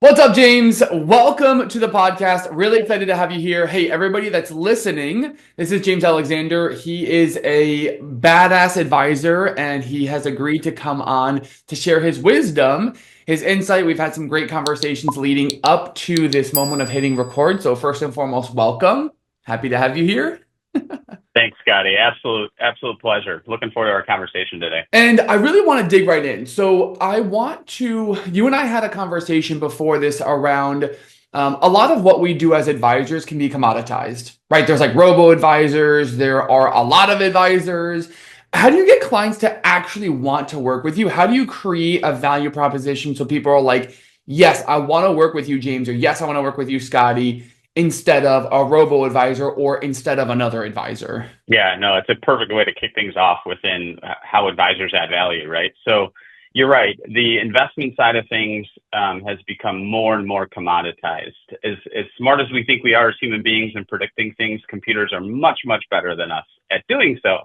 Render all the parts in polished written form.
What's up, James? Welcome to the podcast. Really excited to have you here. Hey, everybody that's listening, this is James Alexander. He is a badass advisor and he has agreed to come on to share his wisdom, his insight. We've had some great conversations leading up to this moment of hitting record. So, first and foremost, welcome. Happy to have you here. Thanks, Scotty. Absolute pleasure. Looking forward to our conversation today. And I really want to dig right in. So you and I had a conversation before this around a lot of what we do as advisors can be commoditized, right? There's like robo-advisors, there are a lot of advisors. How do you get clients to actually want to work with you? How do you create a value proposition so people are like, yes, I want to work with you, James, or yes, I want to work with you, Scotty, instead of a robo-advisor or instead of another advisor? Yeah, no, it's a perfect way to kick things off within how advisors add value, right? So you're right. The investment side of things has become more and more commoditized. As smart as we think we are as human beings in predicting things, computers are much, much better than us at doing so.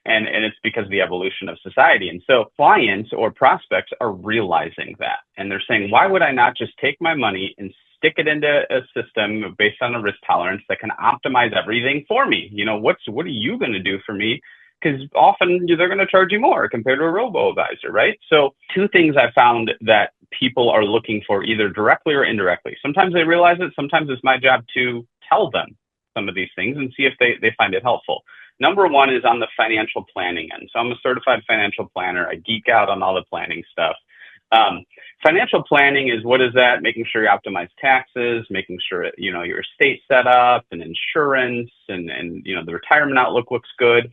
And it's because of the evolution of society. And so clients or prospects are realizing that. And they're saying, why would I not just take my money and stick it into a system based on a risk tolerance that can optimize everything for me? You know, what are you going to do for me? Because often they're going to charge you more compared to a robo-advisor, right? So two things I found that people are looking for either directly or indirectly. Sometimes they realize it. Sometimes it's my job to tell them some of these things and see if they find it helpful. Number one is on the financial planning end. So I'm a certified financial planner. I geek out on all the planning stuff. Financial planning is, what is that? Making sure you optimize taxes, making sure, your estate set up and insurance and, the retirement outlook looks good.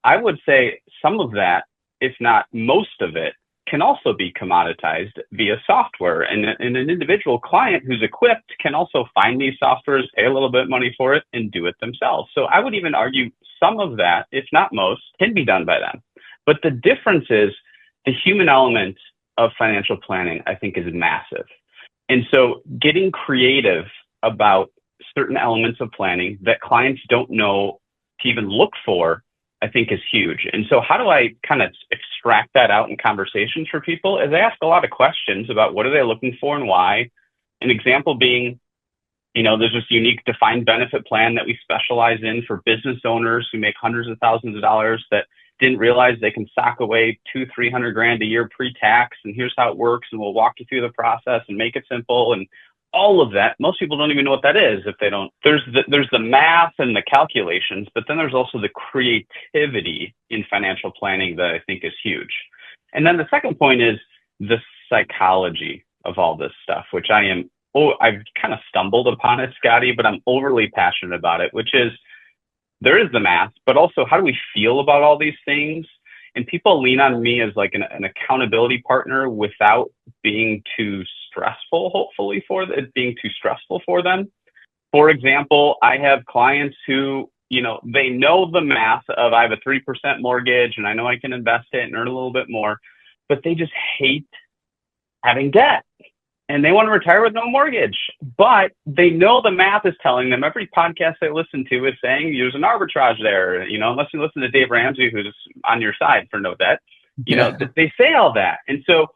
I would say some of that, if not most of it, can also be commoditized via software. And an individual client who's equipped can also find these softwares, pay a little bit of money for it, and do it themselves. So I would even argue some of that, if not most, can be done by them. But the difference is the human element of financial planning, I think, is massive. And so getting creative about certain elements of planning that clients don't know to even look for, I think, is huge. And so how do I kind of extract that out in conversations for people? Is I ask a lot of questions about what are they looking for and why. An example being, there's this unique defined benefit plan that we specialize in for business owners who make hundreds of thousands of dollars that didn't realize they can sock away 200-300 grand a year pre-tax. And here's how it works. And we'll walk you through the process and make it simple. And all of that, most people don't even know what that is if they don't. There's the math and the calculations, but then there's also the creativity in financial planning that I think is huge. And then the second point is the psychology of all this stuff, which I've kind of stumbled upon it, Scotty, but I'm overly passionate about it, which is there is the math, but also how do we feel about all these things? And people lean on me as like an accountability partner without being too stressful, hopefully, for it being too stressful for them. For example, I have clients who, they know the math of I have a 3% mortgage and I know I can invest it and earn a little bit more, but they just hate having debt. And they want to retire with no mortgage, but they know the math is telling them. Every podcast they listen to is saying there's an arbitrage there, unless you listen to Dave Ramsey, who's on your side for no debt, they say all that. And so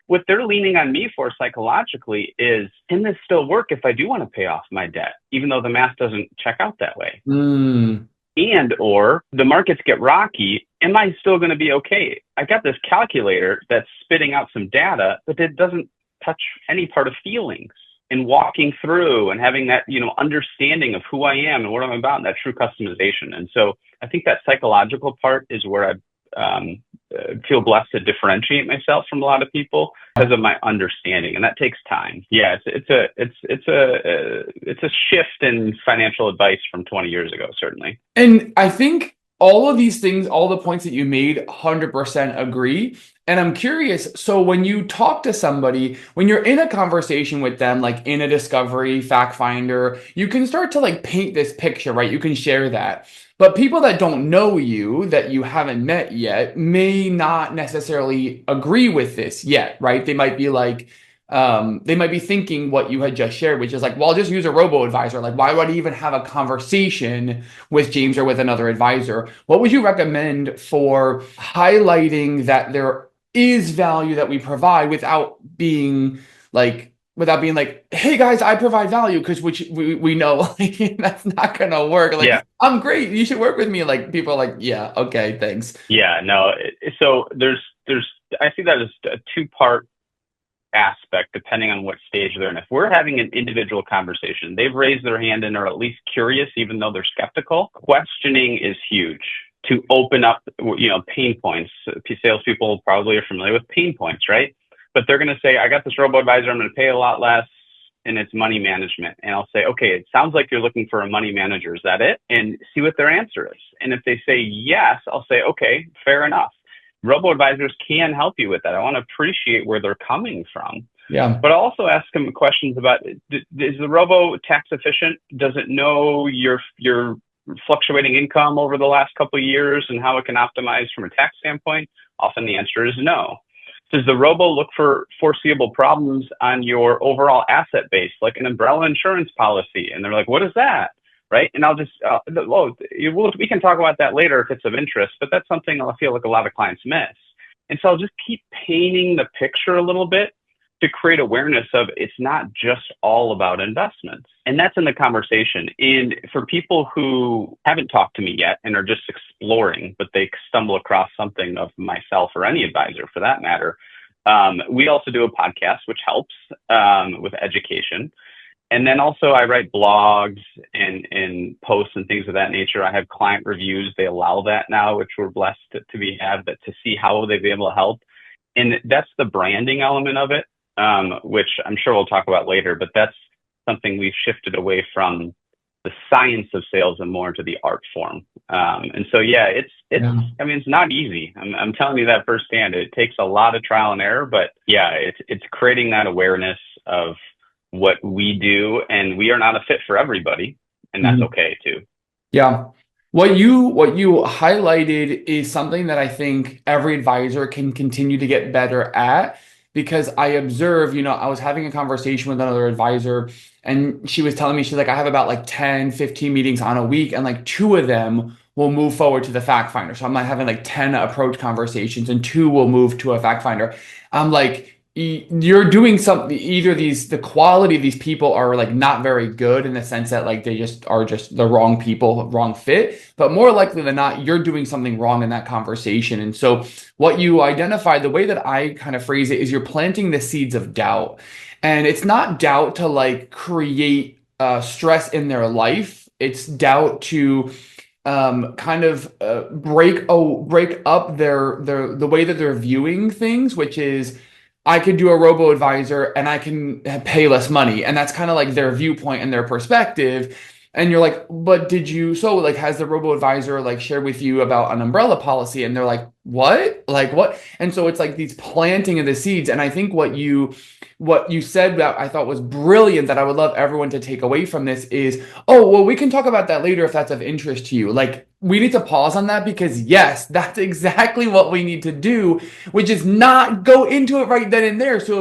what they're leaning on me for psychologically is, can this still work if I do want to pay off my debt, even though the math doesn't check out that way? And or the markets get rocky, am I still going to be okay? I got this calculator that's spitting out some data, but it doesn't touch any part of feelings, and walking through and having that, understanding of who I am and what I'm about, and that true customization. And so I think that psychological part is where I feel blessed to differentiate myself from a lot of people because of my understanding, and that takes time. Yeah, it's a shift in financial advice from 20 years ago, certainly. And I think all of these things, all the points that you made, 100% agree. And I'm curious, so when you talk to somebody, when you're in a conversation with them, like in a discovery, fact finder, you can start to like paint this picture, right? You can share that. But people that don't know you, that you haven't met yet, may not necessarily agree with this yet, right? They might be like, they might be thinking what you had just shared, which is like, well, I'll just use a robo-advisor. Like, why would I even have a conversation with James or with another advisor? What would you recommend for highlighting that there is value that we provide without being like without being like, hey guys, I provide value, because which we know like that's not gonna work. Like, Yeah. I'm great, you should work with me. Like people are like, yeah, okay, thanks. Yeah, no. So I see that as a two-part aspect depending on what stage they're in. If we're having an individual conversation, they've raised their hand and are at least curious, even though they're skeptical. Questioning is huge to open up, pain points. Salespeople probably are familiar with pain points, right? But they're going to say, I got this robo-advisor, I'm going to pay a lot less, and it's money management. And I'll say, okay, it sounds like you're looking for a money manager. Is that it? And see what their answer is. And if they say yes, I'll say, okay, fair enough. Robo-advisors can help you with that. I want to appreciate where they're coming from. Yeah. But I'll also ask them questions about, is the robo tax efficient? Does it know your fluctuating income over the last couple of years and how it can optimize from a tax standpoint? Often the answer is no. Does the robo look for foreseeable problems on your overall asset base, like an umbrella insurance policy? And they're like, what is that? Right. And I'll just, we can talk about that later if it's of interest, but that's something I feel like a lot of clients miss. And so I'll just keep painting the picture a little bit to create awareness of it's not just all about investments. And that's in the conversation. And for people who haven't talked to me yet and are just exploring, but they stumble across something of myself or any advisor for that matter, we also do a podcast, which helps with education. And then also I write blogs and posts and things of that nature. I have client reviews. They allow that now, which we're blessed to to see how they've been able to help. And that's the branding element of it, which I'm sure we'll talk about later, but that's something we've shifted away from the science of sales and more into the art form. And so, yeah, I mean, it's not easy. I'm telling you that firsthand. It takes a lot of trial and error, but yeah, it's creating that awareness of what we do, and we are not a fit for everybody, and that's okay too. Yeah. What you highlighted is something that I think every advisor can continue to get better at, because I observe, I was having a conversation with another advisor, and she was telling me, she's like, I have about like 10, 15 meetings on a week, and like two of them will move forward to the fact finder. So I'm like having like 10 approach conversations and two will move to a fact finder. I'm like, you're doing something, either the quality of these people are like not very good, in the sense that like they just are just the wrong people, wrong fit, but more likely than not, you're doing something wrong in that conversation. And so what you identify, the way that I kind of phrase it, is you're planting the seeds of doubt. And it's not doubt to like create stress in their life. It's doubt to kind of break up the way that they're viewing things, which is, I could do a robo-advisor and I can pay less money. And that's kind of like their viewpoint and their perspective. And you're like, but has the robo-advisor like shared with you about an umbrella policy? And they're like, what? Like what? And so it's like these planting of the seeds. And I think what you said that I thought was brilliant, that I would love everyone to take away from this, is, oh, well, we can talk about that later if that's of interest to you. Like, we need to pause on that, because yes, that's exactly what we need to do, which is not go into it right then and there. So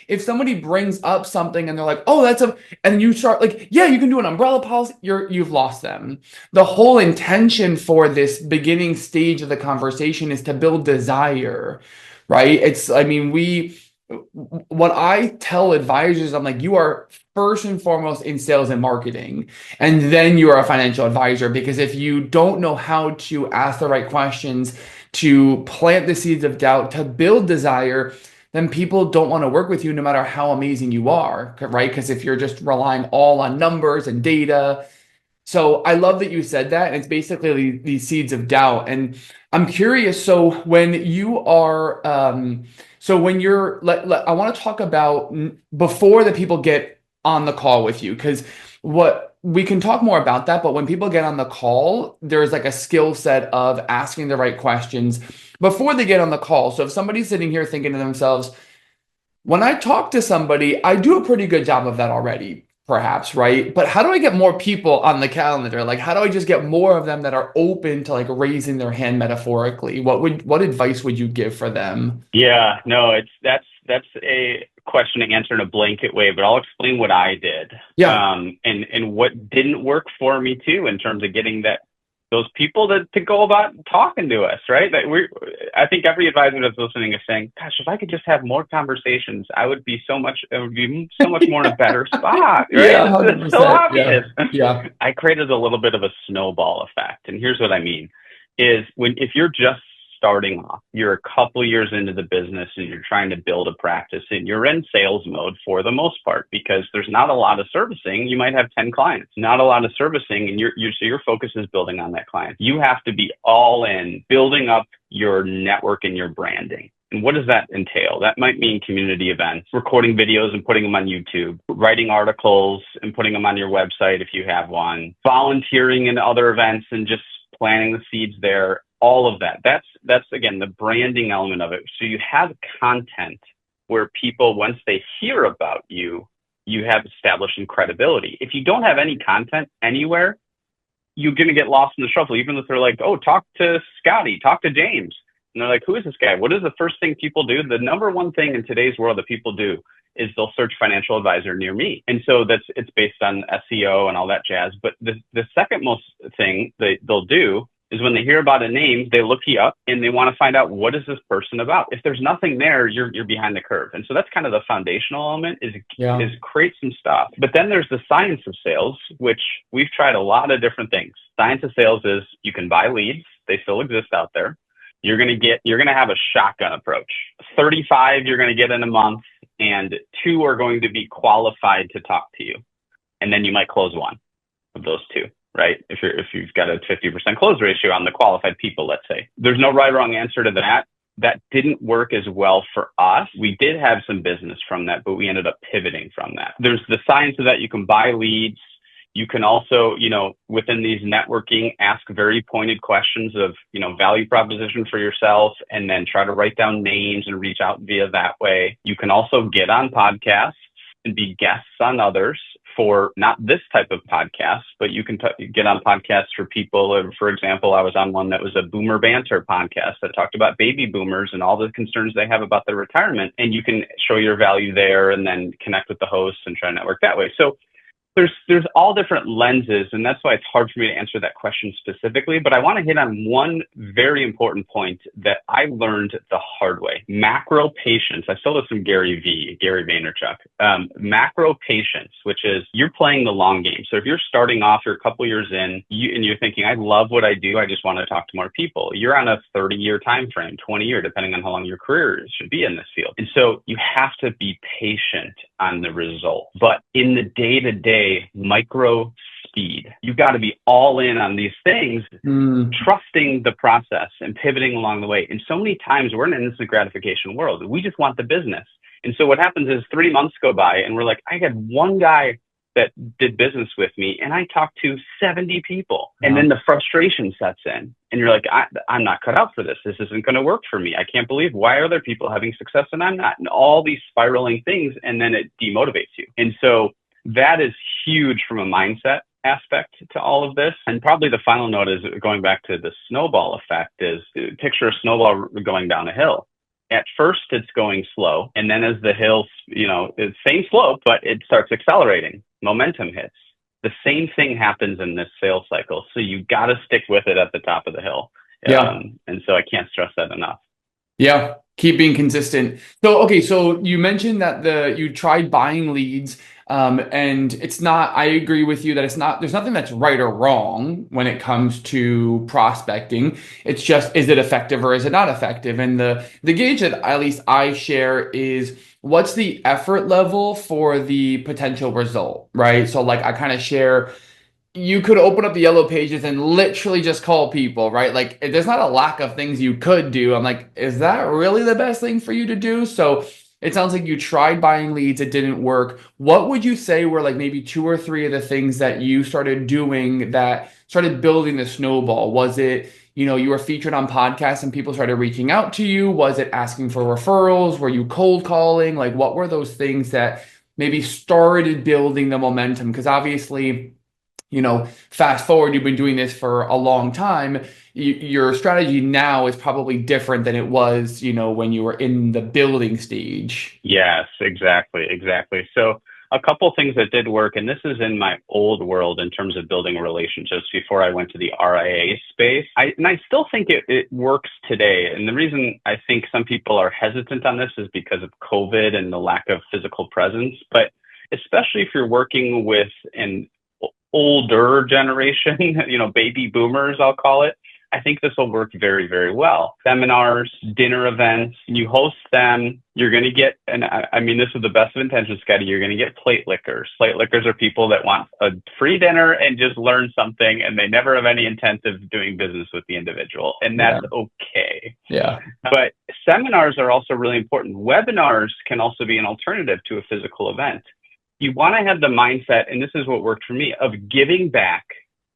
if somebody brings up something and they're like, oh, and you start like, yeah, you can do an umbrella policy, you've lost them. The whole intention for this beginning stage of the conversation is to build desire, right? What I tell advisors, I'm like, you are first and foremost in sales and marketing, and then you are a financial advisor. Because if you don't know how to ask the right questions, to plant the seeds of doubt, to build desire, then people don't want to work with you no matter how amazing you are, right? Because if you're just relying all on numbers and data. So I love that you said that. And it's basically these seeds of doubt. And I'm curious, so when you are, so when you're, I want to talk about before the people get on the call with you, because what we can talk more about that, but when people get on the call, there's like a skill set of asking the right questions before they get on the call. So if somebody's sitting here thinking to themselves, when I talk to somebody, I do a pretty good job of that already, perhaps, right? But how do I get more people on the calendar? Like, how do I just get more of them that are open to like raising their hand metaphorically? What advice would you give for them? Yeah, no, that's a question to answer in a blanket way, but I'll explain what I did. Yeah. And what didn't work for me too, in terms of getting those people to go about talking to us, right? I think every advisor that's listening is saying, gosh, if I could just have more conversations, it would be so much more in a better spot, right? Yeah, It's so 100%. Yeah. obvious. Yeah. I created a little bit of a snowball effect. And here's what I mean is if you're just starting off, you're a couple years into the business and you're trying to build a practice and you're in sales mode for the most part because there's not a lot of servicing. You might have 10 clients, not a lot of servicing, and so your focus is building on that client. You have to be all in building up your network and your branding. And what does that entail? That might mean community events, recording videos and putting them on YouTube, writing articles and putting them on your website if you have one, volunteering in other events and just planting the seeds there. All of that. That's again, the branding element of it. So you have content where people, once they hear about you, you have established some credibility. If you don't have any content anywhere, you're going to get lost in the shuffle, even if they're like, oh, talk to Scotty, talk to James. And they're like, who is this guy? What is the first thing people do? The number one thing in today's world that people do is they'll search financial advisor near me. And so it's based on SEO and all that jazz. But the second most thing they'll do is when they hear about a name, they look you up and they want to find out, what is this person about? If there's nothing there, you're behind the curve. And so that's kind of the foundational element is create some stuff. But then there's the science of sales, which we've tried a lot of different things. Science of sales is you can buy leads. They still exist out there. You're going to have a shotgun approach. 35 you're going to get in a month and 2 are going to be qualified to talk to you. And then you might close one of those 2. Right? If you've got a 50% close ratio on the qualified people, let's say. There's no right or wrong answer to that. That didn't work as well for us. We did have some business from that, but we ended up pivoting from that. There's the science of that. You can buy leads. You can also, within these networking, ask very pointed questions of, value proposition for yourself and then try to write down names and reach out via that way. You can also get on podcasts and be guests on others for not this type of podcast, but you can get on podcasts for people. For example, I was on one that was a boomer banter podcast that talked about baby boomers and all the concerns they have about their retirement. And you can show your value there and then connect with the hosts and try to network that way. So there's all different lenses, and that's why it's hard for me to answer that question specifically. But I want to hit on one very important point that I learned the hard way. Macro patience. I stole this from Gary Vaynerchuk. Macro patience, which is you're playing the long game. So if you're starting off, you're a couple years in, and you're thinking, I love what I do. I just want to talk to more people. You're on a 30-year time frame, 20-year, depending on how long your career should be in this field. And so you have to be patient on the result. But in the day-to-day micro speed, you've got to be all in on these things, trusting the process and pivoting along the way. And so many times we're in an instant gratification world. We just want the business. And so what happens is 3 months go by and we're like, I had one guy that did business with me and I talked to 70 people. Wow. And then the frustration sets in and you're like, I'm not cut out for this. This isn't going to work for me. I can't believe why are other people having success and I'm not, and all these spiraling things. And then it demotivates you. And so that is huge from a mindset aspect to all of this. And probably the final note is going back to the snowball effect is picture a snowball going down a hill. At first it's going slow. And then as the hill, it's same slope, but it starts accelerating. Momentum hits. The same thing happens in this sales cycle. So you got to stick with it at the top of the hill. Yeah. And so I can't stress that enough. Yeah. Keep being consistent. So, okay. So you mentioned that you tried buying leads. And it's not, I agree with you that there's nothing that's right or wrong when it comes to prospecting. It's just, is it effective or is it not effective? And the gauge that at least I share is what's the effort level for the potential result, right? So like I kind of share, you could open up the yellow pages and literally just call people, right? Like there's not a lack of things you could do. I'm like, is that really the best thing for you to do? So it sounds like you tried buying leads, it didn't work. What would you say were like maybe 2 or 3 of the things that you started doing that started building the snowball? Was it, you were featured on podcasts and people started reaching out to you? Was it asking for referrals? Were you cold calling? Like what were those things that maybe started building the momentum? Because obviously, fast forward, you've been doing this for a long time. Your strategy now is probably different than it was, when you were in the building stage. Yes, exactly. So a couple things that did work, and this is in my old world in terms of building relationships before I went to the RIA space. And I still think it works today. And the reason I think some people are hesitant on this is because of COVID and the lack of physical presence. But especially if you're working with an older generation, baby boomers, I'll call it, I think this will work very, very well. Seminars, dinner events, you host them, you're going to get, and I mean, this is the best of intentions, Scotty, you're going to get plate lickers. Plate lickers are people that want a free dinner and just learn something, and they never have any intent of doing business with the individual, and that's okay. Yeah. But seminars are also really important. Webinars can also be an alternative to a physical event. You want to have the mindset, and this is what worked for me, of giving back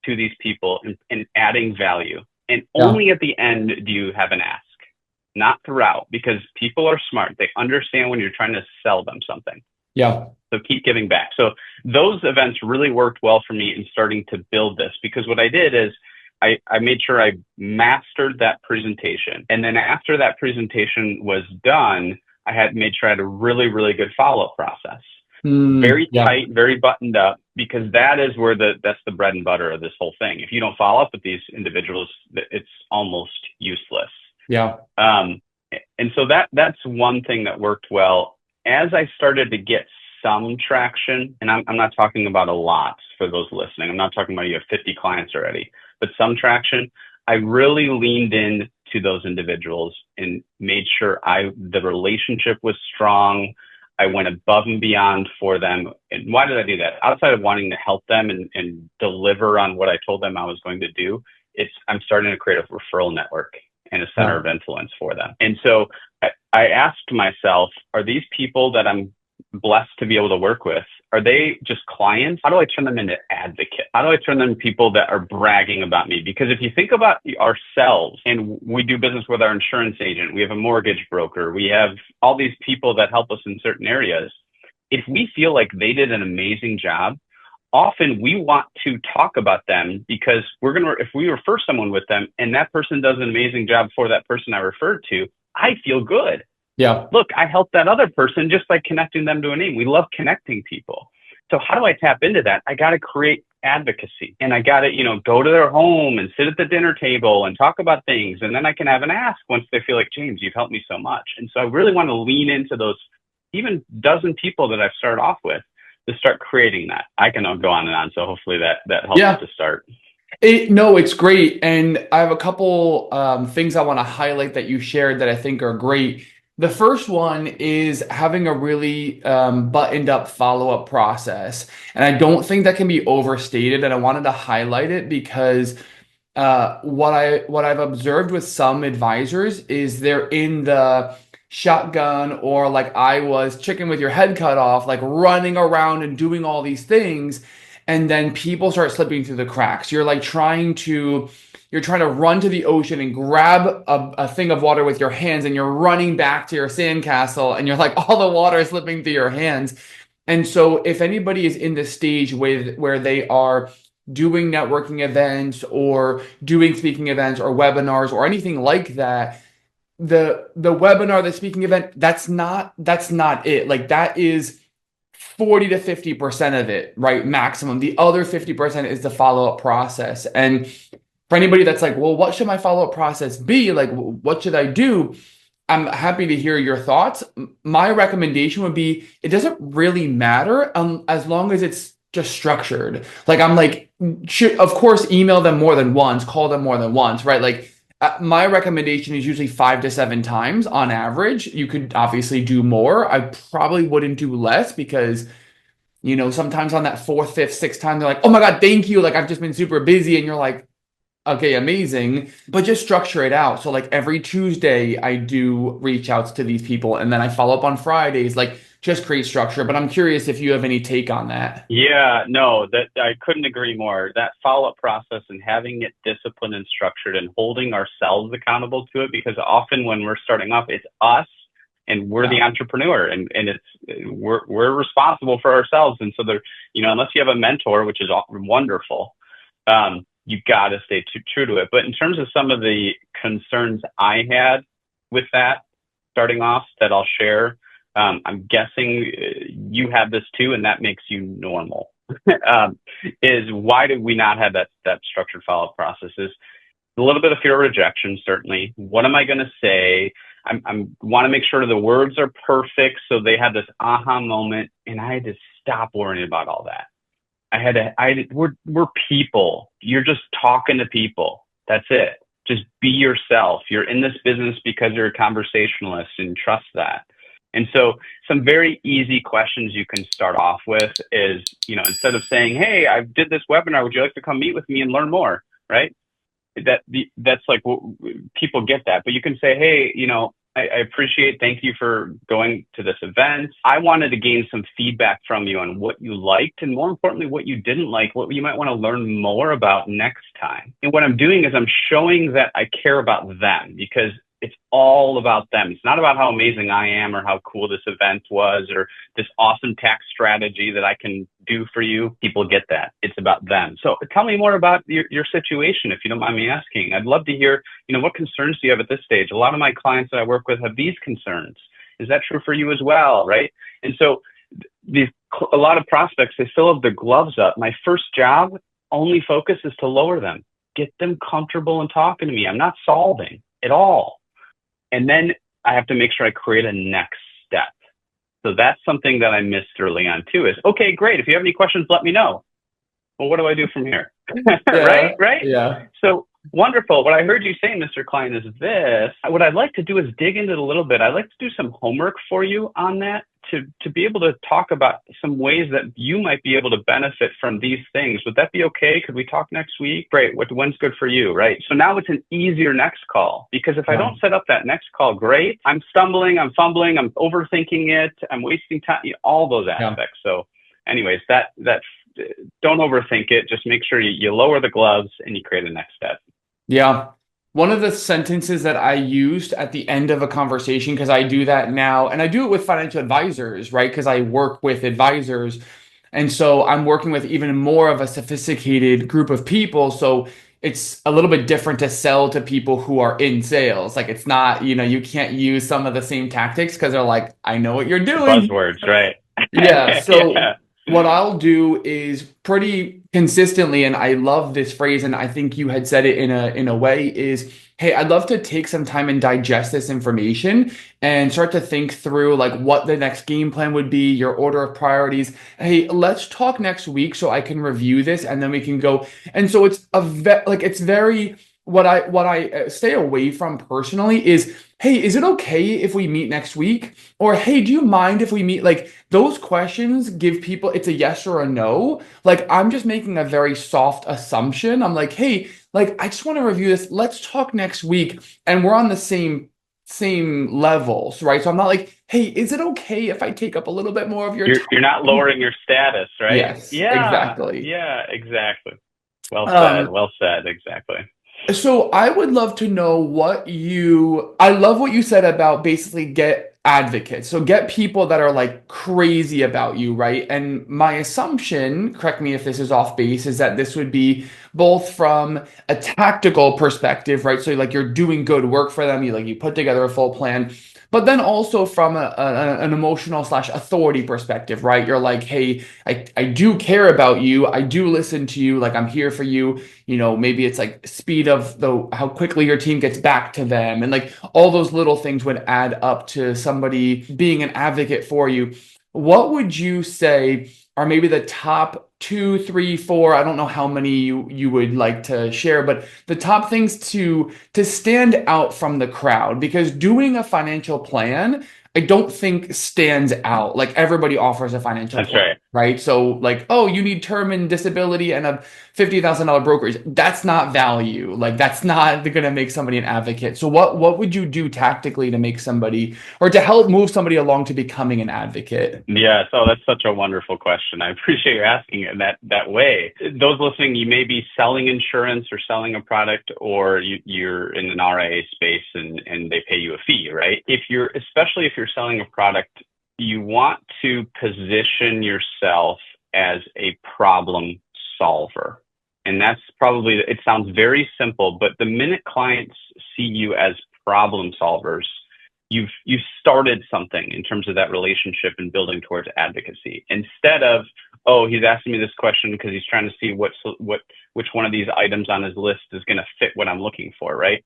to these people and adding value. And only at the end do you have an ask, not throughout, because people are smart. They understand when you're trying to sell them something. Yeah. So keep giving back. So those events really worked well for me in starting to build this, because what I did is I made sure I mastered that presentation. And then after that presentation was done, I had made sure I had a really, really good follow-up process. Very tight, very buttoned up, because that is where that's the bread and butter of this whole thing. If you don't follow up with these individuals, it's almost useless. Yeah. And so that's one thing that worked well. As I started to get some traction, and I'm not talking about a lot for those listening. I'm not talking about you have 50 clients already, but some traction. I really leaned in to those individuals and made sure the relationship was strong. I went above and beyond for them. And why did I do that? Outside of wanting to help them and deliver on what I told them I was going to do, I'm starting to create a referral network and a center of influence for them. And so I asked myself, are these people that I'm blessed to be able to work with, are they just clients? How do I turn them into advocates? How do I turn them into people that are bragging about me? Because if you think about ourselves, and we do business with our insurance agent, we have a mortgage broker, we have all these people that help us in certain areas. If we feel like they did an amazing job, often we want to talk about them, because if we refer someone with them and that person does an amazing job for that person I referred to, I feel good. Yeah. Look, I helped that other person just by connecting them to a name. We love connecting people. So how do I tap into that? I got to create advocacy, and I got to, go to their home and sit at the dinner table and talk about things. And then I can have an ask once they feel like, James, you've helped me so much. And so I really want to lean into those even dozen people that I've started off with to start creating that. I can go on and on. So hopefully that helps to start. No, it's great. And I have a couple things I want to highlight that you shared that I think are great. The first one is having a really buttoned up follow-up process. And I don't think that can be overstated. And I wanted to highlight it because what I've observed with some advisors is they're in the shotgun, or like I was, chicken with your head cut off, like running around and doing all these things. And then people start slipping through the cracks. You're trying to run to the ocean and grab a thing of water with your hands, and you're running back to your sandcastle, and you're like, all the water is slipping through your hands. And so if anybody is in this stage where they are doing networking events or doing speaking events or webinars or anything like that, the webinar, the speaking event, that's not it. Like, that is 40 to 50% of it, right? Maximum. The other 50% is the follow-up process. And for anybody that's like, well, what should my follow-up process be? Like, what should I do? I'm happy to hear your thoughts. My recommendation would be, it doesn't really matter as long as it's just structured. Like, I'm like, of course, email them more than once, call them more than once, right? Like, my recommendation is usually 5 to 7 times on average. You could obviously do more. I probably wouldn't do less, because sometimes on that 4th, 5th, 6th time, they're like, oh my God, thank you. Like, I've just been super busy. And you're like, okay, amazing. But just structure it out. So like every Tuesday I do reach outs to these people, and then I follow up on Fridays, like just create structure. But I'm curious if you have any take on that. Yeah, no, that I couldn't agree more. That follow-up process and having it disciplined and structured and holding ourselves accountable to it, because often when we're starting off, it's us and we're the entrepreneur, and we're responsible for ourselves. And so unless you have a mentor, which is wonderful, you got to stay true to it. But in terms of some of the concerns I had with that starting off that I'll share, I'm guessing you have this too, and that makes you normal. Is why do we not have that structured follow-up processes? A little bit of fear of rejection, certainly. What am I going to say? I'm want to make sure the words are perfect so they have this aha moment, and I had to stop worrying about all that. We're people. You're just talking to people. That's it. Just be yourself. You're in this business because you're a conversationalist, and trust that. And so some very easy questions you can start off with is, instead of saying, hey, I did this webinar, would you like to come meet with me and learn more? Right? That's like, people get that, but you can say, hey, I appreciate, thank you for going to this event. I wanted to gain some feedback from you on what you liked, and more importantly, what you didn't like, what you might want to learn more about next time. And what I'm doing is I'm showing that I care about them, because it's all about them. It's not about how amazing I am or how cool this event was or this awesome tax strategy that I can do for you. People get that. It's about them. So tell me more about your situation, if you don't mind me asking. I'd love to hear, what concerns do you have at this stage? A lot of my clients that I work with have these concerns. Is that true for you as well, right? And so a lot of prospects, they still have their gloves up. My first job, only focus is to lower them. Get them comfortable in talking to me. I'm not solving at all. And then I have to make sure I create a next step. So that's something that I missed early on too, is, okay, great. If you have any questions, let me know. Well, what do I do from here? Yeah, Right? yeah. So wonderful. What I heard you say, Mr. Klein, is this. What I'd like to do is dig into it a little bit. I'd like to do some homework for you on that to be able to talk about some ways that you might be able to benefit from these things. Would that be okay? Could we talk next week? Great. When's good for you, right? So now it's an easier next call, because if I don't set up that next call, great, I'm stumbling, I'm fumbling, I'm overthinking it, I'm wasting time, all those aspects. So anyways, that don't overthink it. Just make sure you lower the gloves and you create a next step. Yeah. One of the sentences that I used at the end of a conversation, because I do that now, and I do it with financial advisors, right? Because I work with advisors. And so I'm working with even more of a sophisticated group of people. So it's a little bit different to sell to people who are in sales. Like, it's not, you can't use some of the same tactics because they're like, I know what you're The doing. buzzwords, right? Yeah. So Yeah. what I'll do is pretty consistently, and I love this phrase, and I think you had said it in a way, is, hey, I'd love to take some time and digest this information and start to think through like what the next game plan would be, your order of priorities. Hey, let's talk next week so I can review this and then we can go. And so it's it's very, what I stay away from personally is, hey, is it okay if we meet next week? Or, hey, do you mind if we meet? Like, those questions give people, it's a yes or a no. Like, I'm just making a very soft assumption. I'm like, hey, like, I just want to review this. Let's talk next week. And we're on the same levels, right? So I'm not like, hey, is it okay if I take up a little bit more of your You're not time? lowering your status, right? Yes, Yeah. exactly. Yeah, exactly. Well said. Um, Well said. Exactly. So I would love to know I love what you said about basically get advocates. So get people that are like crazy about you, right? And my assumption, correct me if this is off base, is that this would be both from a tactical perspective, right? So like you're doing good work for them, you put together a full plan, but then also from an emotional slash authority perspective, right? You're like, hey, I do care about you. I do listen to you. Like, I'm here for you. Maybe it's like speed of how quickly your team gets back to them, and like all those little things would add up to somebody being an advocate for you. What would you say are maybe the top two, three, four? I don't know how many you would like to share, but the top things to stand out from the crowd, because doing a financial plan, I don't think stands out. Like, everybody offers a financial That's plan, right. right? So like, oh, you need term and disability and a $50,000 brokerage. That's not value. Like, that's not going to make somebody an advocate. So what would you do tactically to make somebody, or to help move somebody along to becoming an advocate? Yeah, so that's such a wonderful question. I appreciate you asking it that way. Those listening, you may be selling insurance or selling a product, or you're in an RIA space and they pay you a fee, right? Especially if you're selling a product, you want to position yourself as a problem solver. And that's probably, it sounds very simple, but the minute clients see you as problem solvers, you've started something in terms of that relationship and building towards advocacy, instead of, oh, he's asking me this question because he's trying to see which one of these items on his list is going to fit what I'm looking for, right?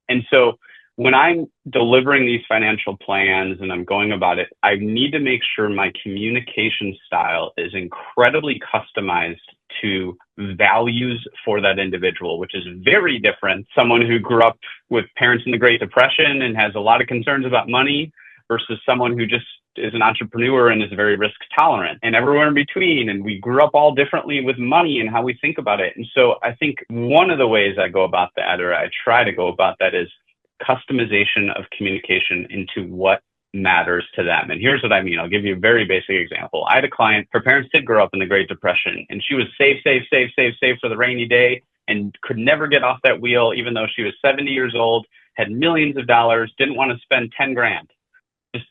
And so when I'm delivering these financial plans and I'm going about it, I need to make sure my communication style is incredibly customized to values for that individual, which is very different. Someone who grew up with parents in the Great Depression and has a lot of concerns about money versus someone who just is an entrepreneur and is very risk tolerant, and everywhere in between. And we grew up all differently with money and how we think about it. And so I think one of the ways I go about that, or I try to go about that, is customization of communication into what matters to them. And here's what I mean. I'll give you a very basic example. I had a client, her parents did grow up in the Great Depression, and she was save for the rainy day and could never get off that wheel, even though she was 70 years old, had millions of dollars, didn't want to spend 10 grand.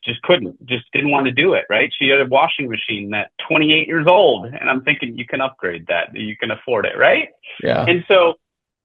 Just couldn't, just didn't want to do it, right? She had a washing machine at 28 years old. And I'm thinking, you can upgrade that. You can afford it, right? Yeah. And so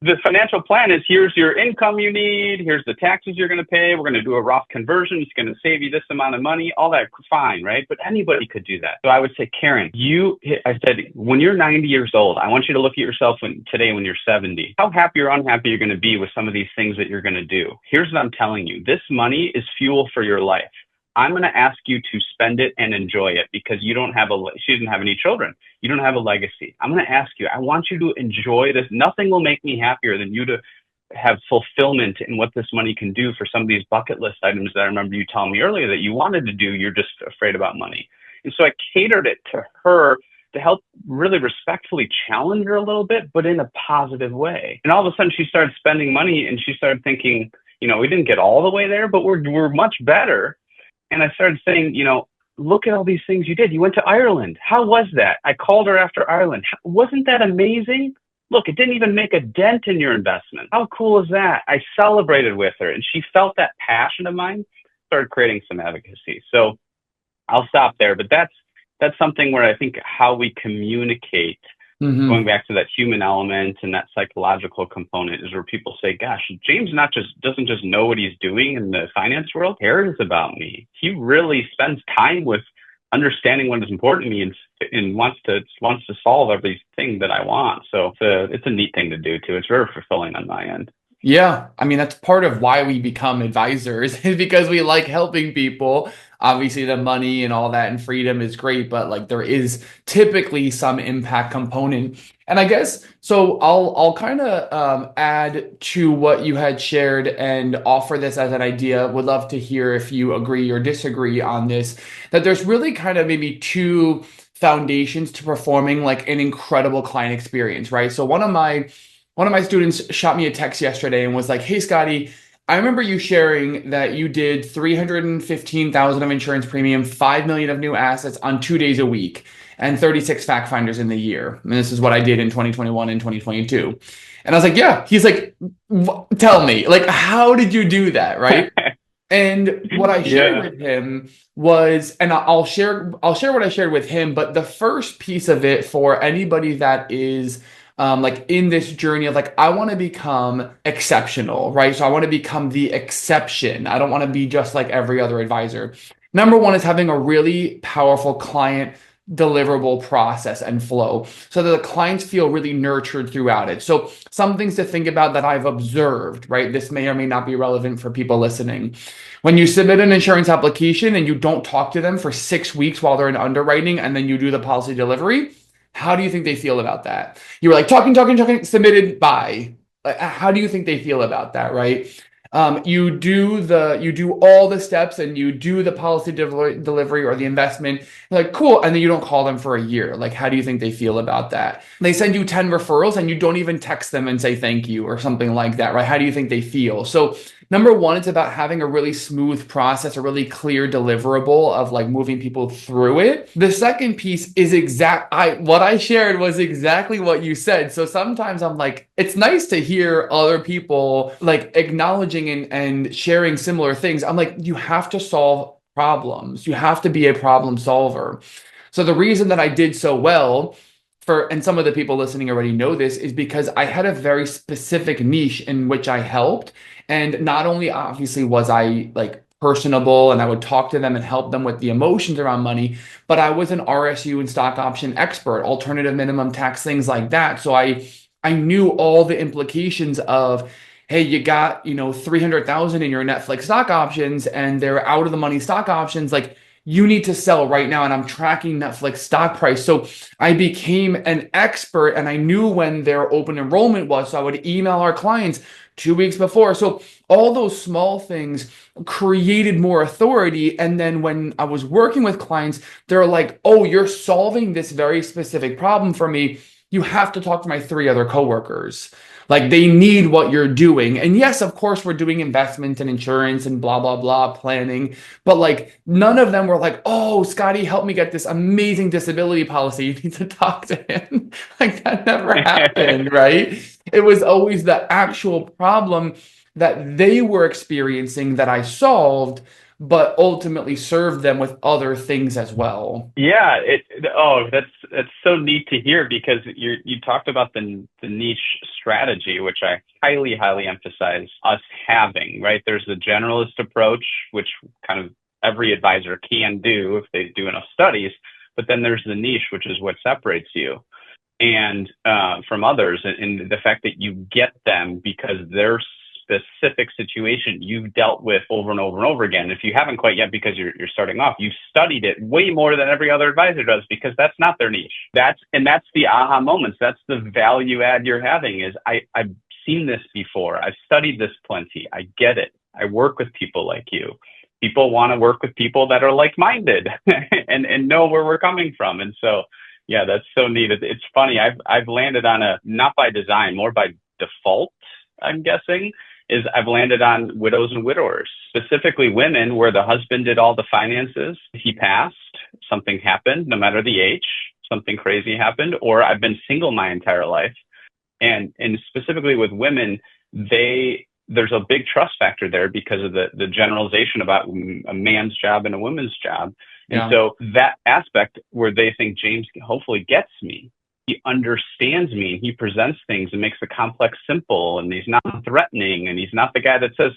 the financial plan is, here's your income you need, here's the taxes you're going to pay, we're going to do a Roth conversion, it's going to save you this amount of money, all that, fine, right? But anybody could do that. So I would say, Karen, I said, when you're 90 years old, I want you to look at yourself today when you're 70. How happy or unhappy you're going to be with some of these things that you're going to do. Here's what I'm telling you. This money is fuel for your life. I'm going to ask you to spend it and enjoy it, because she doesn't have any children. You don't have a legacy. I'm going to ask you, I want you to enjoy this. Nothing will make me happier than you to have fulfillment in what this money can do for some of these bucket list items that I remember you telling me earlier that you wanted to do. You're just afraid about money. And so I catered it to her to help really respectfully challenge her a little bit, but in a positive way. And all of a sudden she started spending money, and she started thinking, we didn't get all the way there, but we're much better. And I started saying, look at all these things you did. You went to Ireland. How was that? I called her after Ireland. Wasn't that amazing? Look, it didn't even make a dent in your investment. How cool is that? I celebrated with her, and she felt that passion of mine, started creating some advocacy. So I'll stop there, but that's something where I think how we communicate, going back to that human element and that psychological component, is where people say, gosh, James doesn't just know what he's doing in the finance world, he cares about me. He really spends time with understanding what is important to me and wants to solve everything that I want. So it's a neat thing to do too. It's very fulfilling on my end. Yeah, I mean, that's part of why we become advisors, is because we like helping people. Obviously, the money and all that and freedom is great, but like there is typically some impact component. And I guess, so I'll kind of add to what you had shared and offer this as an idea. Would love to hear if you agree or disagree on this, that there's really kind of maybe two foundations to performing like an incredible client experience, right? So one of my students shot me a text yesterday and was like, hey, Scotty, I remember you sharing that you did 315,000 of insurance premium, 5 million of new assets on 2 days a week, and 36 fact finders in the year. And this is what I did in 2021 and 2022. And I was like, yeah. He's like, tell me, like, how did you do that? Right. And what I shared with him was, and I'll share what I shared with him, but the first piece of it for anybody that is like in this journey of like, I want to become exceptional, right? So I want to become the exception. I don't want to be just like every other advisor. Number one is having a really powerful client deliverable process and flow so that the clients feel really nurtured throughout it. So some things to think about that I've observed, right? This may or may not be relevant for people listening. When you submit an insurance application and you don't talk to them for 6 weeks while they're in underwriting, and then you do the policy delivery, how do you think they feel about that? You were like talking, submitted, bye. Like, how do you think they feel about that, right? You do all the steps and you do the policy delivery or the investment. You're like, cool. And then you don't call them for a year. Like, how do you think they feel about that? They send you 10 referrals and you don't even text them and say thank you or something like that, right? How do you think they feel? So number one, it's about having a really smooth process, a really clear deliverable of like moving people through it. The second piece is what I shared was exactly what you said. So sometimes I'm like, it's nice to hear other people like acknowledging and sharing similar things. I'm like, you have to solve problems. You have to be a problem solver. So the reason that I did so well and some of the people listening already know this, is because I had a very specific niche in which I helped. And not only obviously was I like personable and I would talk to them and help them with the emotions around money. But I was an RSU and stock option expert, alternative minimum tax, things like that. So I knew all the implications of, hey, you got, 300,000 in your Netflix stock options and they're out of the money stock options. Like, you need to sell right now. And I'm tracking Netflix stock price. So I became an expert and I knew when their open enrollment was. So I would email our clients 2 weeks before. So all those small things created more authority. And then when I was working with clients, they're like, oh, you're solving this very specific problem for me. You have to talk to my 3 other coworkers. Like, they need what you're doing. And yes, of course, we're doing investment and insurance and blah, blah, blah, planning. But like, none of them were like, oh, Scotty, help me get this amazing disability policy. You need to talk to him. Like, that never happened, right? It was always the actual problem that they were experiencing that I solved, but ultimately served them with other things as well. Yeah, that's so neat to hear because you talked about the niche strategy, which I highly emphasize us having, right? There's the generalist approach, which kind of every advisor can do if they do enough studies, but then there's the niche, which is what separates you and from others, and the fact that you get them because they're specific situation you've dealt with over and over and over again. If you haven't quite yet because you're starting off, you've studied it way more than every other advisor does because that's not their niche. That's the aha moments. That's the value add you're having is I've seen this before. I've studied this plenty. I get it. I work with people like you. People want to work with people that are like-minded and know where we're coming from. And so, yeah, that's so neat. It's funny. I've landed on not by design, more by default, I'm guessing, is I've landed on widows and widowers, specifically women where the husband did all the finances. He passed, something happened, no matter the age, something crazy happened, or I've been single my entire life. And specifically with women, there's a big trust factor there because of the generalization about a man's job and a woman's job. And so that aspect where they think James hopefully gets me, he understands me and he presents things and makes the complex simple, and he's not threatening, and he's not the guy that says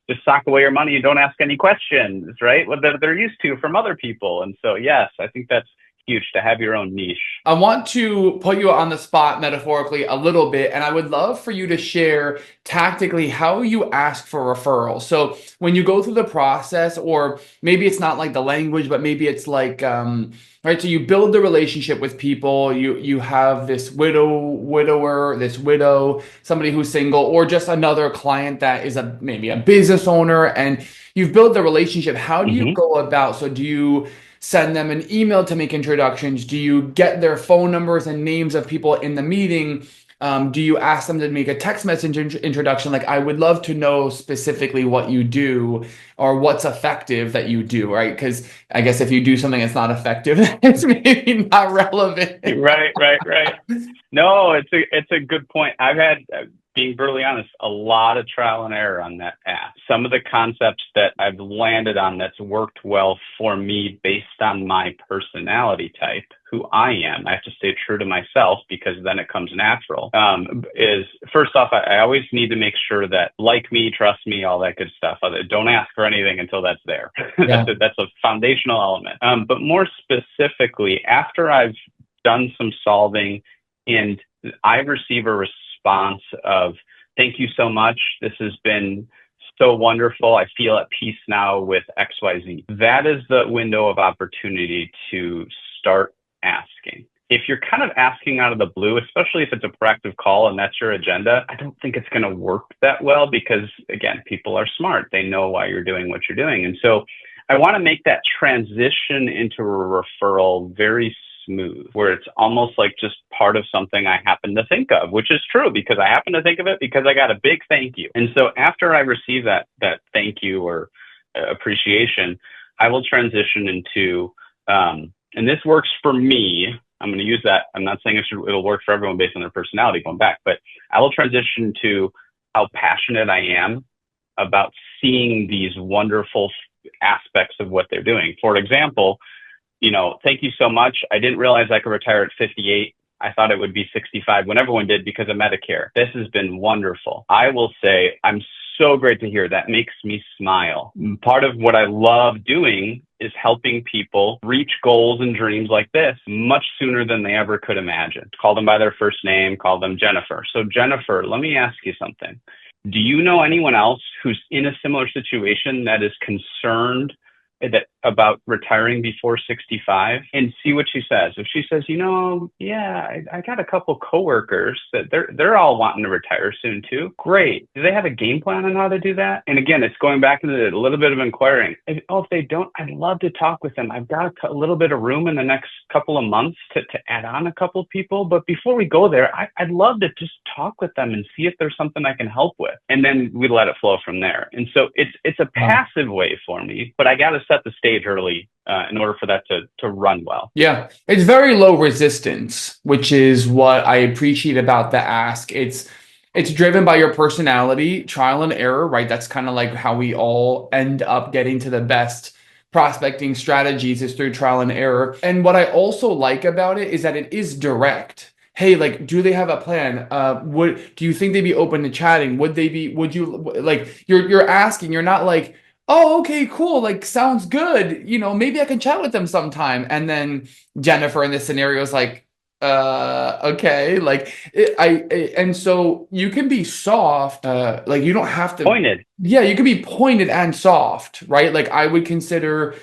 just sock away your money and don't ask any questions, right? What they're used to from other people. And so, yes, I think that's huge to have your own niche. I want to put you on the spot metaphorically a little bit, and I would love for you to share tactically how you ask for referrals. So when you go through the process, or maybe it's not like the language, but maybe it's like, right? So you build the relationship with people. You have this widower, this widow, somebody who's single, or just another client that is maybe a business owner, and you've built the relationship. How do you go about? So do you send them an email to make introductions? Do you get their phone numbers and names of people in the meeting? Do you ask them to make a text message introduction? Like, I would love to know specifically what you do or what's effective that you do, right? Because I guess if you do something that's not effective, it's maybe not relevant. Right. No, it's a good point. I've had, being brutally honest, a lot of trial and error on that path. Some of the concepts that I've landed on that's worked well for me based on my personality type, who I am. I have to stay true to myself because then it comes natural. Is first off, I always need to make sure that like me, trust me, all that good stuff. Don't ask for anything until that's there. Yeah. That's a foundational element. But more specifically, after I've done some solving and I receive a response of, thank you so much. This has been so wonderful. I feel at peace now with XYZ. That is the window of opportunity to start asking. If you're kind of asking out of the blue, especially if it's a proactive call and that's your agenda, I don't think it's going to work that well because, again, people are smart. They know why you're doing what you're doing. And so I want to make that transition into a referral very smooth, where it's almost like just part of something I happen to think of, which is true because I happen to think of it because I got a big thank you. And so after I receive that thank you or appreciation, I will transition into, and this works for me. I'm going to use that. I'm not saying it'll work for everyone based on their personality going back, but I will transition to how passionate I am about seeing these wonderful aspects of what they're doing. For example, thank you so much. I didn't realize I could retire at 58. I thought it would be 65 when everyone did because of Medicare. This has been wonderful. I will say I'm so great to hear. That makes me smile. Part of what I love doing is helping people reach goals and dreams like this much sooner than they ever could imagine. Call them by their first name, call them Jennifer. So Jennifer, let me ask you something. Do you know anyone else who's in a similar situation that is concerned about retiring before 65? And see what she says. If she says, yeah, I got a couple coworkers that they're all wanting to retire soon too. Great. Do they have a game plan on how to do that? And again, it's going back into a little bit of inquiring. If they don't, I'd love to talk with them. I've got a little bit of room in the next couple of months to add on a couple of people. But before we go there, I'd love to just talk with them and see if there's something I can help with. And then we let it flow from there. And so it's a passive way for me, but I got to set the stage early in order for that to run well. Yeah, it's very low resistance, which is what I appreciate about the ask. It's driven by your personality, trial and error, right? That's kind of like how we all end up getting to the best prospecting strategies is through trial and error. And what I also like about it is that it is direct. Hey, like, do they have a plan? Do you think they'd be open to chatting? Would you like, you're asking, you're not like, oh, okay, cool. Like, sounds good. Maybe I can chat with them sometime. And then Jennifer in this scenario is like, okay. Like, and so you can be soft. Like, you don't have to. Pointed. Yeah, you can be pointed and soft, right? Like, I would consider,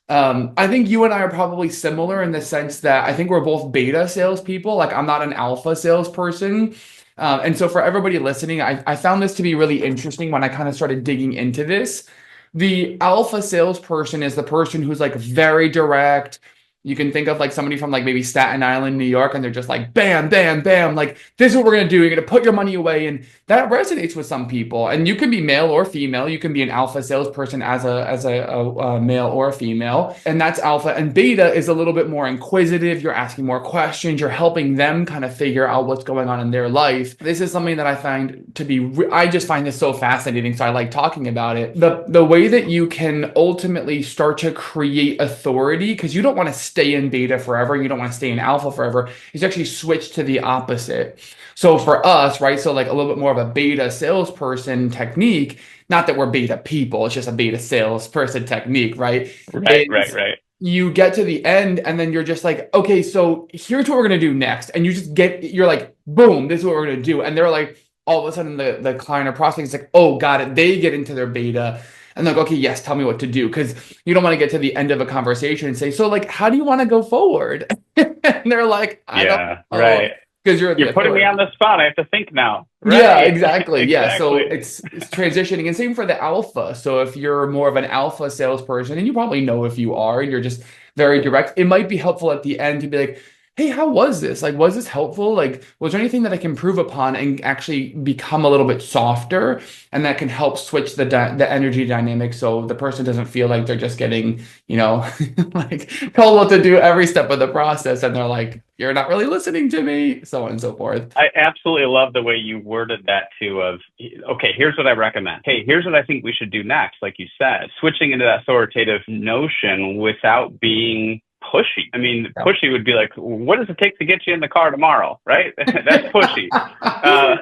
I think you and I are probably similar in the sense that I think we're both beta salespeople. Like, I'm not an alpha salesperson. And so for everybody listening, I found this to be really interesting when I kind of started digging into this. The alpha salesperson is the person who's like very direct. You can think of like somebody from like maybe Staten Island, New York, and they're just like, bam, bam, bam. Like, this is what we're going to do. You're going to put your money away. And that resonates with some people. And you can be male or female. You can be an alpha salesperson as a male or a female. And that's alpha. And beta is a little bit more inquisitive. You're asking more questions. You're helping them kind of figure out what's going on in their life. This is something that I find to be, I just find this so fascinating. So I like talking about it. The way that you can ultimately start to create authority, because you don't want to stay in beta forever, you don't want to stay in alpha forever, is actually switch to the opposite. So for us, right, so like a little bit more of a beta salesperson technique, not that we're beta people, it's just a beta salesperson technique, right? Right. You get to the end and then you're just like, okay, so here's what we're going to do next. And you're like, boom, this is what we're going to do. And they're like, all of a sudden the client or prospect is like, oh, got it. They get into their beta. And they're like, okay, yes, tell me what to do. Because you don't want to get to the end of a conversation and say, so like, how do you want to go forward? And they're like, I don't know. Right. Because you're putting me on the spot. I have to think now. Right. Yeah, exactly. Yeah. So it's transitioning. And same for the alpha. So if you're more of an alpha salesperson, and you probably know if you are, and you're just very direct, it might be helpful at the end to be like, hey, how was this? Like, was this helpful? Like, was there anything that I can improve upon and actually become a little bit softer? And that can help switch the energy dynamic so the person doesn't feel like they're just getting, like told what to do every step of the process. And they're like, you're not really listening to me, so on and so forth. I absolutely love the way you worded that too of, okay, here's what I recommend. Hey, here's what I think we should do next. Like you said, switching into that authoritative notion without being pushy. I mean, pushy would be like, what does it take to get you in the car tomorrow? Right? That's pushy. Yeah.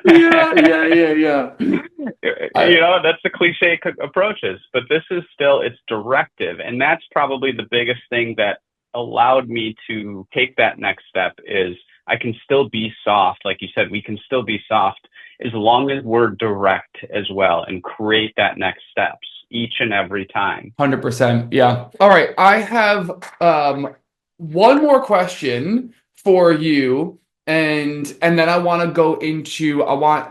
That's the cliche approaches, but this is still, it's directive. And that's probably the biggest thing that allowed me to take that next step is I can still be soft. Like you said, we can still be soft as long as we're direct as well and create that next steps each and every time. 100%. Yeah. All right. I have one more question for you. And then I want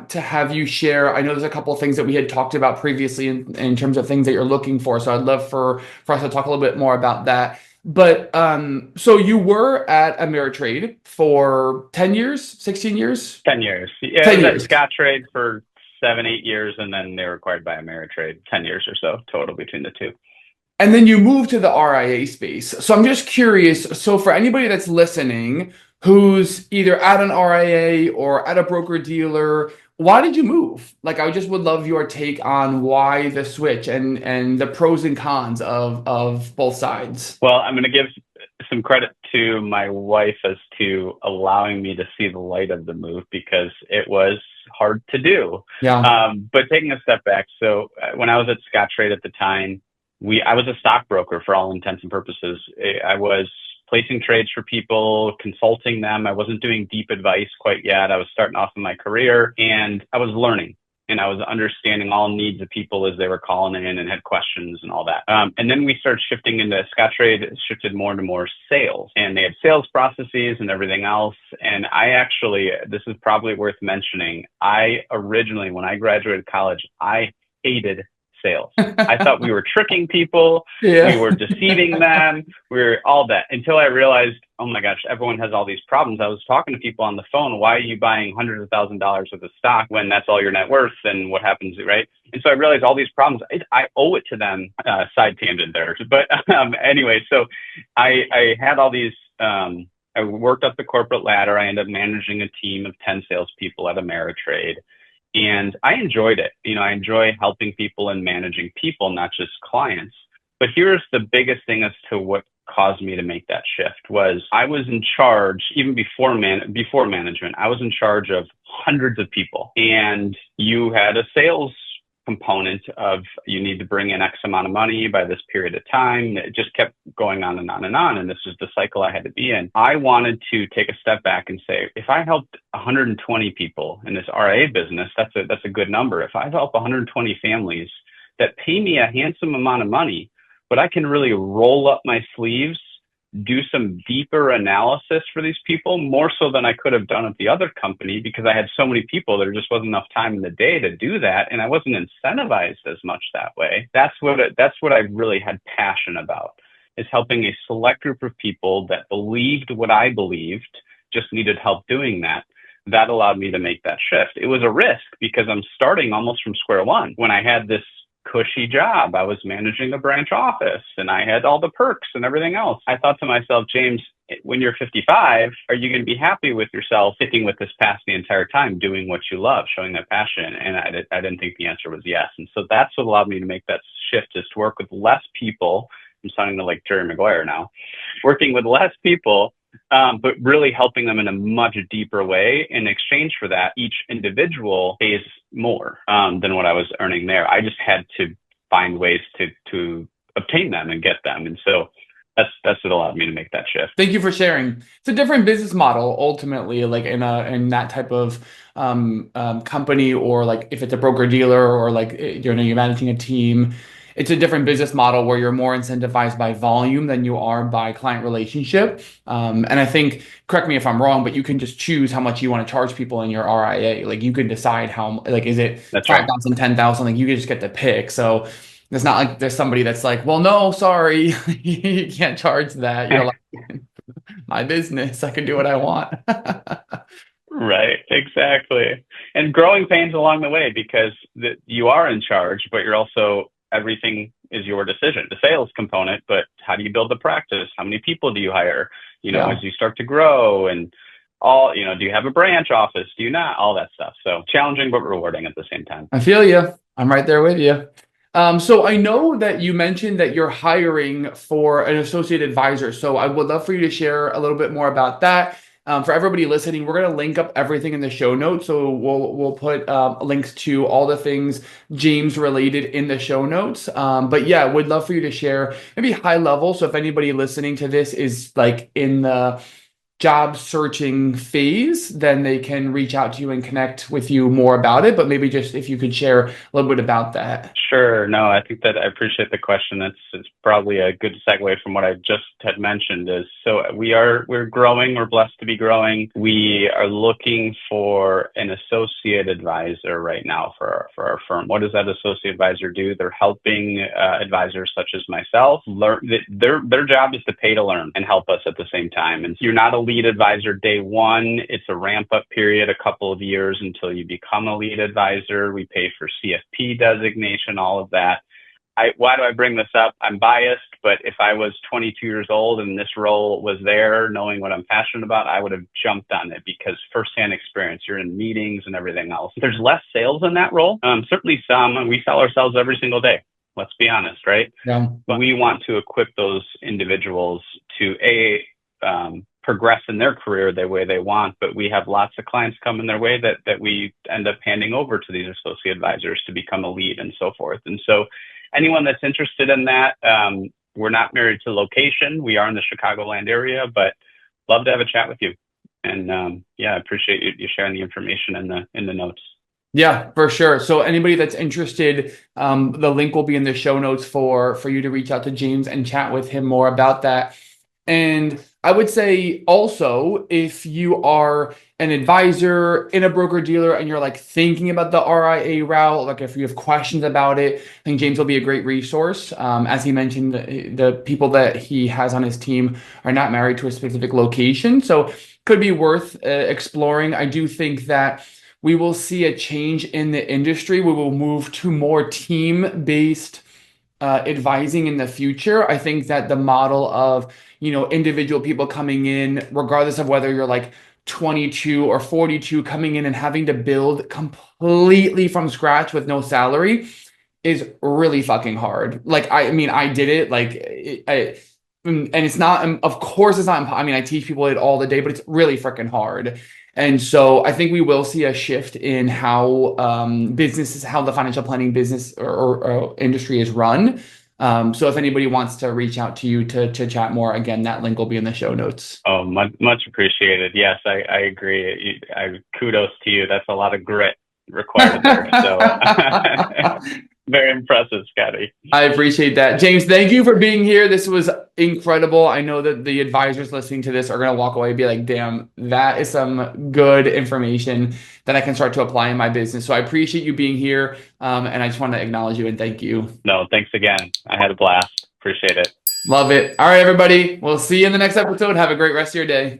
to have you share. I know there's a couple of things that we had talked about previously in terms of things that you're looking for. So I'd love for us to talk a little bit more about that. But so you were at Ameritrade for 10 years, 16 years? 10 years. Yeah, 10 years. Scottrade for 7-8 years, and then they were acquired by Ameritrade. 10 years or so total between the two. And then you moved to the RIA space. So I'm just curious. So for anybody that's listening who's either at an RIA or at a broker dealer, why did you move? Like, I just would love your take on why the switch and the pros and cons of both sides. Well, I'm going to give some credit to my wife as to allowing me to see the light of the move, because it was hard to do. Yeah. But taking a step back, so when I was at Scottrade at the time, I was a stockbroker for all intents and purposes. I was placing trades for people, consulting them. I wasn't doing deep advice quite yet. I was starting off in my career, and I was learning. And I was understanding all needs of people as they were calling in and had questions and all that. And then we started shifting into Scottrade, shifted more and more sales, and they had sales processes and everything else. And I actually, this is probably worth mentioning, I originally, when I graduated college, I hated sales. I thought we were tricking people. Yeah. We were deceiving them. We were all that, until I realized, oh my gosh, everyone has all these problems. I was talking to people on the phone. Why are you buying hundreds of thousands of dollars worth of stock when that's all your net worth? And what happens, right? And so I realized all these problems, I owe it to them. Side tangent there. But anyway, so I had all these, I worked up the corporate ladder. I ended up managing a team of 10 salespeople at Ameritrade. And I enjoyed it. I enjoy helping people and managing people, not just clients. But here's the biggest thing as to what caused me to make that shift was I was in charge, even before management, I was in charge of hundreds of people. And you had a sales component of you need to bring in X amount of money by this period of time. It just kept going on and on and on. And this is the cycle I had to be in. I wanted to take a step back and say, if I helped 120 people in this RIA business, that's a good number. If I help 120 families that pay me a handsome amount of money, but I can really roll up my sleeves, do some deeper analysis for these people, more so than I could have done at the other company, because I had so many people, there just wasn't enough time in the day to do that. And I wasn't incentivized as much that way. That's what I really had passion about, is helping a select group of people that believed what I believed, just needed help doing that. That allowed me to make that shift. It was a risk because I'm starting almost from square one. When I had this cushy job, I was managing a branch office and I had all the perks and everything else. I thought to myself, James, when you're 55, are you going to be happy with yourself sticking with this past the entire time, doing what you love, showing that passion? And I didn't think the answer was yes. And so that's what allowed me to make that shift, is to work with less people. I'm sounding like Jerry Maguire now, working with less people, but really helping them in a much deeper way. In exchange for that, each individual pays more than what I was earning there. I just had to find ways to obtain them and get them. And so that's what allowed me to make that shift. Thank you for sharing. It's a different business model ultimately, like in that type of company, or like if it's a broker dealer, or like you're managing a team. It's a different business model where you're more incentivized by volume than you are by client relationship. And I think, correct me if I'm wrong, but you can just choose how much you want to charge people in your RIA. Like you can decide how, like, is it 5,000, 10,000? Like you can just get to pick. So it's not like there's somebody that's like, well, no, sorry, you can't charge that. You're like, my business, I can do what I want. Right, exactly. And growing pains along the way, because you are in charge, but you're also, everything is your decision, the sales component, but how do you build the practice? How many people do you hire? As you start to grow, and all, do you have a branch office? Do you not? All that stuff. So challenging, but rewarding at the same time. I feel you. I'm right there with you. So I know that you mentioned that you're hiring for an associate advisor. So I would love for you to share a little bit more about that. For everybody listening, we're going to link up everything in the show notes. So we'll put links to all the things James related in the show notes. But yeah, would love for you to share maybe high level. So if anybody listening to this is like in the job searching phase, then they can reach out to you and connect with you more about it. But maybe just if you could share a little bit about that. Sure. No, I think that I appreciate the question. It's probably a good segue from what I just had mentioned. Is so we're growing. We're blessed to be growing. We are looking for an associate advisor right now for our firm. What does that associate advisor do? They're helping advisors such as myself learn. Their job is to pay to learn and help us at the same time. And you're not a lead advisor day one. It's a ramp up period, a couple of years until you become a lead advisor. We pay for CFP designation, all of that. Why do I bring this up? I'm biased, but if I was 22 years old and this role was there, knowing what I'm passionate about, I would have jumped on it, because firsthand experience, you're in meetings and everything else. There's less sales in that role. Certainly some, we sell ourselves every single day. Let's be honest, right? Yeah. But we want to equip those individuals to progress in their career the way they want, but we have lots of clients coming their way that we end up handing over to these associate advisors to become a lead and so forth. And so anyone that's interested in that, we're not married to location. We are in the Chicagoland area, but love to have a chat with you. And yeah, I appreciate you sharing the information in the notes. Yeah, for sure. So anybody that's interested, the link will be in the show notes for you to reach out to James and chat with him more about that. And I would say also, if you are an advisor in a broker dealer and you're like thinking about the RIA route, like if you have questions about it, I think James will be a great resource. As he mentioned, the people that he has on his team are not married to a specific location, so could be worth exploring. I do think that we will see a change in the industry. We will move to more team-based advising in the future. I think that the model of, individual people coming in, regardless of whether you're like 22 or 42, coming in and having to build completely from scratch with no salary is really fucking hard. Like, I mean, I did it. Like, and it's not, of course, it's not. I mean, I teach people it all the day, but it's really freaking hard. And so I think we will see a shift in how businesses, how the financial planning business or industry is run. So if anybody wants to reach out to you to chat more, again, that link will be in the show notes. Oh, much appreciated. Yes, I agree. Kudos to you. That's a lot of grit required there. So very impressive, Scotty. I appreciate that. James, thank you for being here. This was incredible. I know that the advisors listening to this are going to walk away and be like, damn, that is some good information that I can start to apply in my business. So I appreciate you being here. And I just want to acknowledge you and thank you. No, thanks again. I had a blast. Appreciate it. Love it. All right, everybody. We'll see you in the next episode. Have a great rest of your day.